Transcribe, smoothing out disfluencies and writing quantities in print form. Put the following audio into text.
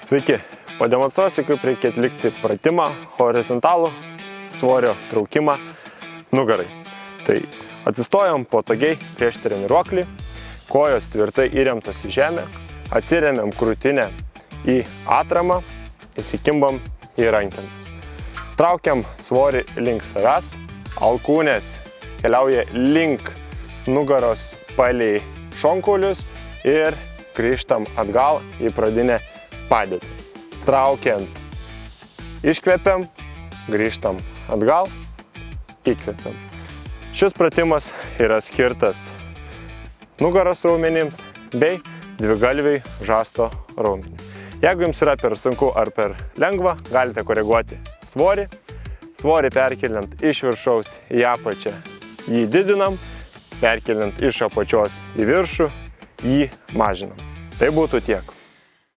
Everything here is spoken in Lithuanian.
Sveiki, pademonstruosiu, kaip reikia atlikti pratimą horizontalų svorio traukimą nugarai. Tai atsistojom patogiai prieš treniruoklį, kojos tvirtai įremtos į žemę, atsiremiam krūtinę į atramą, įsikimbam į rankenas. Traukiam svorį link savęs, alkūnės keliauja link nugaros palei šonkaulius ir grįžtam atgal į pradinę padėtį. Traukiant, iškvepiam, grįžtam atgal, įkvepiam. Šis pratimas yra skirtas nugaros raumenims bei dvigalviai žasto raumeniui. Jeigu jums yra per sunku ar per lengva, galite koreguoti svorį. Svorį perkeliant iš viršaus į apačią jį didinam, perkeliant iš apačios į viršų jį mažinam. Tai būtų tiek.